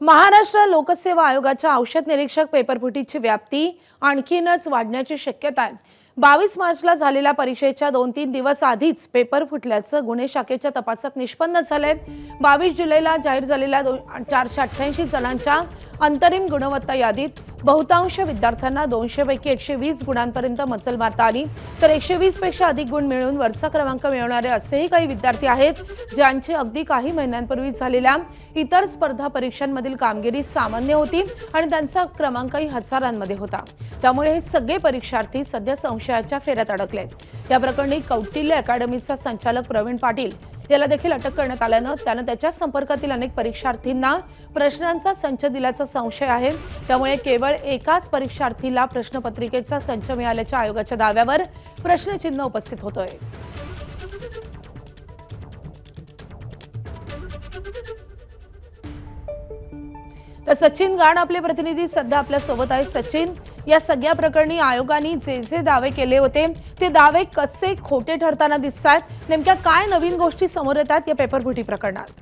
महाराष्ट्र लोकसेवा आयोगाच्या औषध निरीक्षक पेपरफुटीची व्याप्ती आणखीनच वाढण्याची शक्यता आहे। 22 मार्चला झालेल्या परीक्षेच्या 2-3 दिवस आधीच पेपर फुटल्याचं गुन्हे शाखेच्या तपासात निष्पन्न झालंय। 22 जुलैला जाहीर झालेल्या 488 जणांच्या अंतरिम गुणवत्ता यादीत बहुतांश विद्यार्थ्यांना 200 पैकी 120 गुणांपर्यंत मजल मारता आली, तर 120 पेक्षा अधिक गुण मिळवून वरचा क्रमांक मिळवणारे असेही काही विद्यार्थी आहेत ज्यांची अगदी काही महिन्यांपूर्वी झालेल्या इतर स्पर्धा परीक्षांमधील कामगिरी सामान्य होती आणि त्यांचा क्रमांकही हजारांमध्ये होता। त्यामुळे हे सगळे परीक्षार्थी सध्या संशयाच्या फेऱ्यात अडकलेत। या प्रकरणी कौटिल्य अकॅडमीचा संचालक प्रवीण पाटील याला देखील अटक करण्यात आल्यानं त्यानं त्याच्या संपर्कातील अनेक परीक्षार्थींना प्रश्नांचा संच दिल्याचा संशय आहे। त्यामुळे केवळ एकाच परीक्षार्थीला प्रश्नपत्रिकेचा संच मिळाल्याच्या आयोगाच्या दाव्यावर प्रश्नचिन्ह उपस्थित होतोय। तर सचिन गाण आपले प्रतिनिधी सध्या आपल्या सोबत आहेत। सचिन, या सगळ्या प्रकरणी आयोगाने जे दावे केले होते ते दावे कसे खोटे ठरताना दिसतात, नेमक्या काय नवीन गोष्टी समोर येतात या पेपरफुटी प्रकरणात?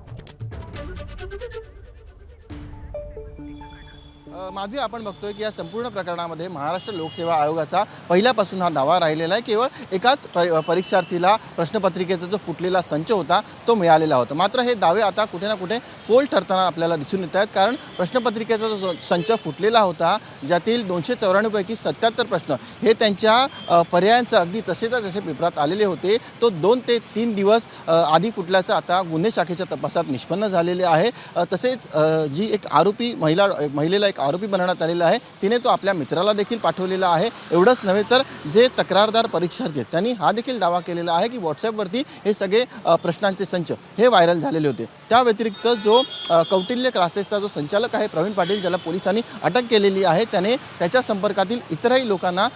माधवी, आपण बघतोय की या संपूर्ण प्रकरणामध्ये महाराष्ट्र लोकसेवा आयोगाचा पहिल्यापासून हा दावा राहिलेला आहे। केवळ एकाच परीक्षार्थीला प्रश्नपत्रिकेचा जो फुटलेला संच होता तो मिळालेला होता। मात्र हे दावे आता कुठे ना कुठे फोल ठरताना आपल्याला दिसून येत आहेत, कारण प्रश्नपत्रिकेचा जो संच फुटलेला होता ज्यातील 294 पैकी 77 प्रश्न हे त्यांच्या पर्यायांचं अगदी तसेच जसे पेपरात आलेले होते तो 2 ते 3 दिवस आधी फुटल्याचं आता गुन्हे शाखेच्या तपासात निष्पन्न झालेले आहे। तसेच जी एक आरोपी महिलेला एक आरोपी बनवण्यात आलेला आहे, तिने तो आपल्या मित्राला देखील पाठवलेला आहे। एवढंच नव्हे तर जे तक्रारदार परीक्षार्थी त्यांनी हा देखील दावा केलेला आहे की व्हॉट्सॲपवरती हे सगळे प्रश्नांचे संच हे व्हायरल झालेले होते। त्या व्यतिरिक्त जो कौटिल्य क्लासेसचा जो संचालक आहे प्रवीण पाटील, ज्याला पोलिसांनी अटक केलेली आहे, त्याने त्याच्या संपर्कातील इतरही लोकांना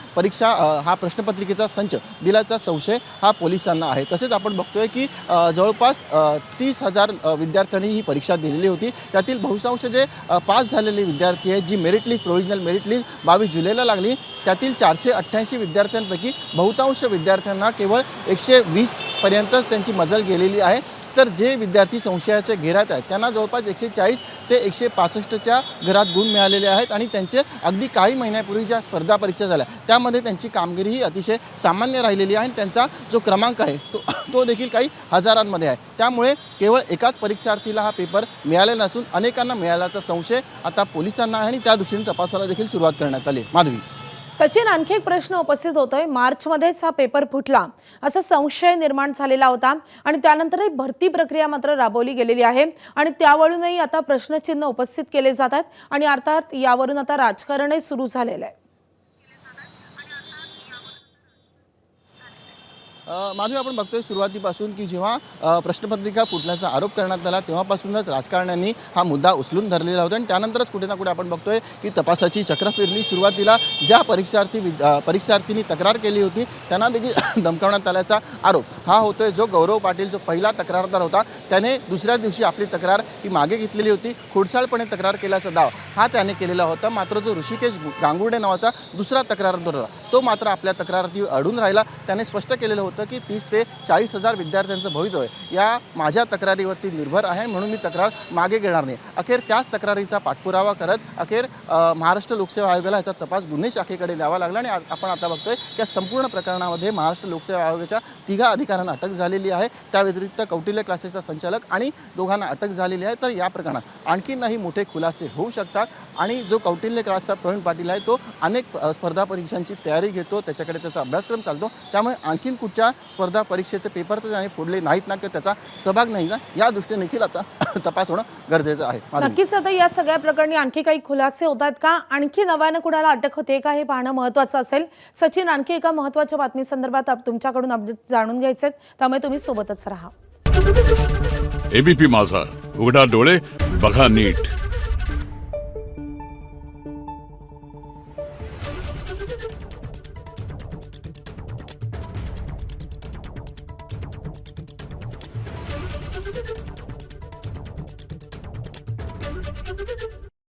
हा प्रश्नपत्रिकेचा संच दिल्याचा संशय हा पोलिसांना आहे। तसेच आपण बघतोय की जवळपास 30,000 विद्यार्थ्यांनी ही परीक्षा दिलेली होती। त्यातील बहुतांश जे पास झालेले विद्यार्थी आहेत, जी merit list provisional merit list 22 जुलैला लागली, त्यातील 488 विद्यार्थ्यांपैकी बहुतांश विद्यार्थ्यांना केवळ 120 पर्यंतच त्यांची मजल गेलेली आहे। तर जे विद्यार्थी संशयाच्या घेरात आहेत त्यांना जवळपास 140 ते 165च्या घरात गुण मिळालेले आहेत आणि त्यांचे अगदी काही महिन्यापूर्वी ज्या स्पर्धा परीक्षा झाल्या त्यामध्ये त्यांची कामगिरी ही अतिशय सामान्य राहिलेली आहे आणि त्यांचा जो क्रमांक आहे तो देखील काही हजारांमध्ये आहे। त्यामुळे केवळ एकाच परीक्षार्थीला हा पेपर मिळालेला नसून अनेकांना मिळाल्याचा संशय आता पोलिसांना आहे आणि त्या दृष्टीने तपासाला देखील सुरुवात करण्यात आली। माधवी, सचिन, आणखी एक प्रश्न उपस्थित होतोय। मार्चमध्येच हा पेपर फुटला असा संशय निर्माण झालेला होता आणि त्यानंतरही भरती प्रक्रिया मात्र राबवली गेलेली आहे आणि त्यावरूनही आता प्रश्नचिन्ह उपस्थित केले जातात आणि अर्थात यावरून आता राजकारणही सुरू झालेलं आहे। माधवी, आपण बघतोय सुरुवातीपासून की जेव्हा प्रश्नपत्रिका फुटल्याचा आरोप करण्यात आला तेव्हापासूनच राजकारण्यांनी हा मुद्दा उचलून धरलेला होता आणि त्यानंतरच कुठे ना कुठे आपण बघतोय की तपासाची चक्र फिरली। सुरुवातीला ज्या परीक्षार्थींनी तक्रार केली होती त्यांना देखील धमकावण्यात आल्याचा आरोप हा होतोय। जो गौरव पाटील जो पहिला तक्रारदार होता त्याने दुसऱ्या दिवशी आपली तक्रार ही मागे घेतलेली होती। खोडसाळपणे तक्रार केल्याचा दावा हा त्याने केलेला होता। मात्र जो ऋषिकेश गांगुर्डे नावाचा दुसरा तक्रारदार होता तो मात्र आपल्या तक्रारात अडून राहिला। त्याने स्पष्ट केलेलं होतं की 30 ते 40,000 विद्यार्थ्यांचं भवितव्य या माझ्या तक्रारीवरती निर्भर आहे, म्हणून मी तक्रार मागे घेणार नाही। अखेर त्याच तक्रारीचा पाठपुरावा करत अखेर महाराष्ट्र लोकसेवा आयोगाला याचा तपास गुन्हे शाखेकडे द्यावा लागला आणि आपण आता बघतोय की या संपूर्ण प्रकरणामध्ये महाराष्ट्र लोकसेवा आयोगाच्या 3 अधिकाऱ्यांना अटक झालेली आहे। त्या व्यतिरिक्त कौटिल्य क्लासेसचा संचालक आणि दोघांना अटक झालेली आहे। तर या प्रकरणात आणखीनही मोठे खुलासे होऊ शकतात आणि जो कौटिल्य क्लासचा प्रवीण पाटील आहे तो अनेक स्पर्धा परीक्षांची तयारी घेतो, त्याच्याकडे त्याचा अभ्यासक्रम चालतो। त्यामुळे आणखीन कुठच्या स्पर्धा परीक्षेचे पेपर तर त्याने फोडले नाहीत ना, की त्याचा सहभाग नाही ना, या दृष्टीने देखील आता तपास होणं गरजेचं आहे। नक्कीच आता या सगळ्या प्रकरणी आणखी काही खुलासे होतात का, आणखी नव्यानं कुणाला अटक होते का, हे पाहणं महत्त्वाचं असेल। सचिन, आणखी एका महत्त्वाच्या बातमी संदर्भात तुमच्याकडून अपडेट जाणून घ्यायचे, त्यामुळे तुम्ही सोबतच राहा। एबीपी माझा, उघडा डोळे बघा नीट।